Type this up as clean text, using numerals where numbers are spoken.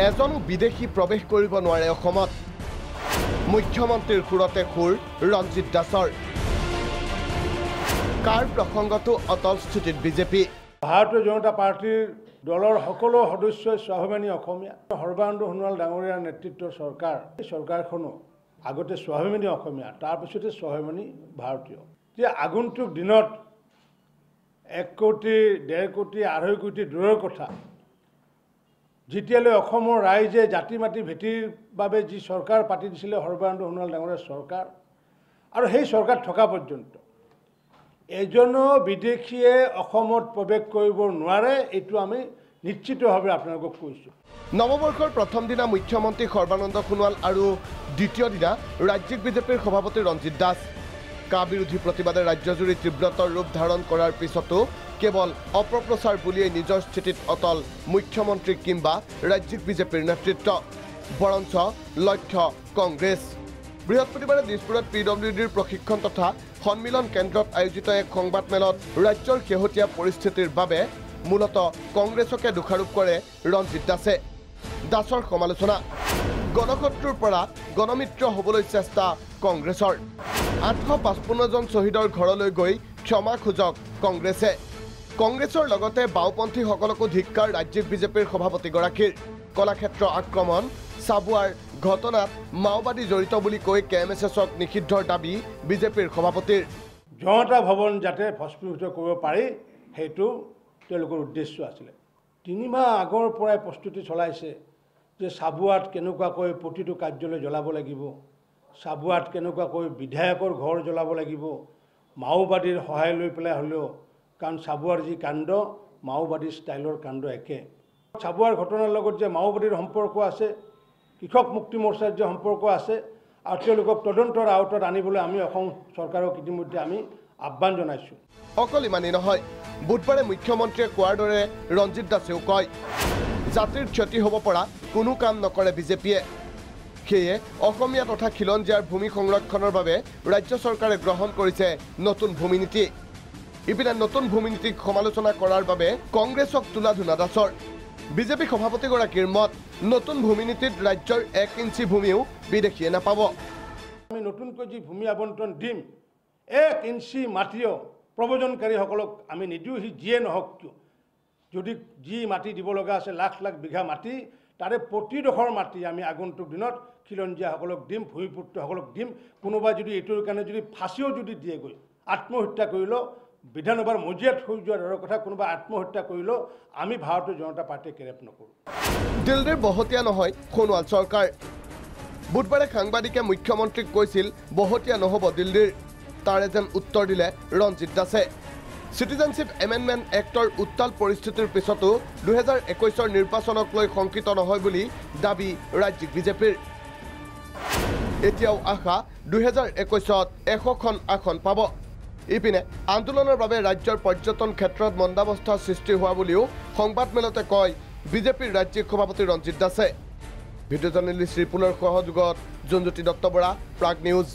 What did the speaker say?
এজনো বিদেশী প্ৰৱেশ কৰিব নোৱাৰে অসমত মুখ্যমন্ত্ৰীৰ সুৰতে সুৰ ৰঞ্জিত দাসৰ কাৰ প্ৰসংগটো অটল স্থিতিত বিজেপি ভাৰতীয় জনতা পাৰ্টিৰ দলৰ সকলো সদস্যই স্বাভিমানী অসমীয়া সৰ্বানন্দ সোণোৱাল ডাঙৰীয়াৰ নেতৃত্বৰ চৰকাৰ এই চৰকাৰখনো আগতে স্বাভিমানী অসমীয়া তাৰপিছতে স্বাভিমানী ভাৰতীয় যে আগন্তুক দিনত 1 কোটি 1.5 কোটি 2.5 কোটি দূৰৰ কথা যেতিয়ালৈ অসমৰ ৰাইজে জাতি মাটি ভেটিৰ বাবে যি চৰকাৰ পাতি দিছিলে সৰ্বানন্দ সোণোৱাল ডাঙৰীয়াৰ চৰকাৰ আৰু সেই চৰকাৰ থকা পৰ্যন্ত এজনো বিদেশীয়ে অসমত প্ৰৱেশ কৰিব নোৱাৰে এইটো আমি নিশ্চিতভাৱে আপোনালোকক কৈছোঁ নৱবৰ্ষৰ প্ৰথম দিনা মুখ্যমন্ত্ৰী সৰ্বানন্দ সোণোৱাল আৰু দ্বিতীয় দিনা ৰাজ্যিক বিজেপিৰ সভাপতি ৰঞ্জিত দাস কা বিৰোধী প্ৰতিবাদে ৰাজ্যজুৰি তীব্ৰতৰ ৰূপ ধাৰণ কৰাৰ পিছতো কেৱল অপপ্ৰচাৰ বুলিয়েই নিজৰ স্থিতিত অটল মুখ্যমন্ত্ৰী কিংবা ৰাজ্যিক বিজেপিৰ নেতৃত্ব বৰঞ্চ লক্ষ্য কংগ্ৰেছ বৃহস্পতিবাৰে দিছপুৰত পিডব্লিউডিৰ প্ৰশিক্ষণ তথা সন্মিলন কেন্দ্ৰত আয়োজিত এক সংবাদমেলত ৰাজ্যৰ শেহতীয়া পৰিস্থিতিৰ বাবে মূলতঃ কংগ্ৰেছকে দোষাৰোপ কৰে ৰঞ্জিত দাসে দাসৰ সমালোচনা গণশত্ৰুৰ পৰা গণমিত্ৰ হ'বলৈ চেষ্টা কংগ্ৰেছৰ 855 জন শ্বহীদৰ ঘৰলৈ গৈ ক্ষমা খোজক কংগ্ৰেছে কংগ্ৰেছৰ লগতে বাওপন্থীসকলকো ধিক্কাৰ ৰাজ্যিক বিজেপিৰ সভাপতিগৰাকীৰ কলাক্ষেত্ৰ আক্ৰমণ চাবুৱাৰ ঘটনাত মাওবাদী জড়িত বুলি কৈ কেএমএছএছক নিষিদ্ধৰ দাবী বিজেপিৰ সভাপতিৰ জনতা ভৱন যাতে ভস্মীভূত কৰিব পাৰি সেইটো তেওঁলোকৰ উদ্দেশ্য আছিল 3 মাহ আগৰ পৰাই প্ৰস্তুতি চলাইছে যে চাবুৱাত কেনেকুৱাকৈ প্ৰতিটো কাৰ্যালয় জ্বলাব লাগিব চাবুৱাত কেনেকুৱাকৈ বিধায়কৰ ঘৰ জ্বলাব লাগিব মাওবাদীৰ সহায় লৈ পেলাই হ'লেও কাৰণ চাবুৱাৰ যি কাণ্ড মাওবাদী ষ্টাইলৰ কাণ্ড একে চাবুৱাৰ ঘটনাৰ লগত যে মাওবাদীৰ সম্পৰ্ক আছে কৃষক মুক্তি মৰ্চাৰ যে সম্পৰ্ক আছে আৰু তেওঁলোকক তদন্তৰ আওতাত আনিবলৈ আমি অসম চৰকাৰক ইতিমধ্যে আমি আহ্বান জনাইছোঁ অকল ইমানেই নহয় বুধবাৰে মুখ্যমন্ত্ৰীয়ে কোৱাৰ দৰে ৰঞ্জিত দাসেও কয় জাতিৰ ক্ষতি হ'ব পৰা কোনো কাম নকৰে বিজেপিয়ে সেয়ে অসমীয়া তথা খিলঞ্জীয়াৰ ভূমি সংৰক্ষণৰ বাবে ৰাজ্য চৰকাৰে গ্ৰহণ কৰিছে নতুন ভূমি নীতি ইপিনে নতুন ভূমি নীতিক সমালোচনা কৰাৰ বাবে কংগ্ৰেছক তোলা ধুনা দাসৰ বিজেপি সভাপতিগৰাকীৰ মত নতুন ভূমি নীতিত ৰাজ্যৰ 1 ইঞ্চি ভূমিও বিদেশীয়ে নাপাব আমি নতুনকৈ যি ভূমি আবণ্টন দিম 1 ইঞ্চি মাটিও প্ৰব্ৰজনকাৰীসকলক আমি নিদিওঁ সি যিয়ে নহওক কিয় যদি যি মাটি দিব লগা আছে লাখ লাখ বিঘা মাটি তাৰে প্ৰতিডোখৰ মাটি আমি আগন্তুক দিনত খিলঞ্জীয়াসকলক দিম ভূমিপুত্ৰসকলক দিম কোনোবাই যদি এইটোৰ কাৰণে যদি ফাঁচিও যদি দিয়েগৈ আত্মহত্যা কৰিলেও বিধানসভাৰ মজিয়াত হৈ যোৱাৰ দৰে কথা কোনোবা আত্মহত্যা কৰিলেও আমি ভাৰতীয় জনতা পাৰ্টিয়ে কেৰেপ নকৰোঁ দিল্লীৰ বহতীয়া নহয় সোণোৱাল চৰকাৰ বুধবাৰে সাংবাদিকে মুখ্যমন্ত্ৰীক কৈছিল বহতীয়া নহ'ব দিল্লীৰ তাৰে যেন উত্তৰ দিলে ৰঞ্জিত দাসে সিটিজেনশ্বিপ এমেণ্ডমেণ্ট এক্টৰ উত্তাল পৰিস্থিতিৰ পিছতো 2021 নিৰ্বাচনক লৈ শংকিত নহয় বুলি দাবী ৰাজ্যিক বিজেপিৰ এতিয়াও আশা 2021ত 100খন আসন পাব ইপিনে আন্দোলনৰ বাবে ৰাজ্যৰ পৰ্যটন ক্ষেত্ৰত মন্দাৱস্থা সৃষ্টি হোৱা বুলিও সংবাদমেলতে কয় বিজেপিৰ ৰাজ্যিক সভাপতি ৰঞ্জিত দাসে ভিডিঅ' জাৰ্নেলিষ্ট ৰিপুলৰ সহযোগত জুনজ্যোতি দত্ত বৰা প্ৰাগ নিউজ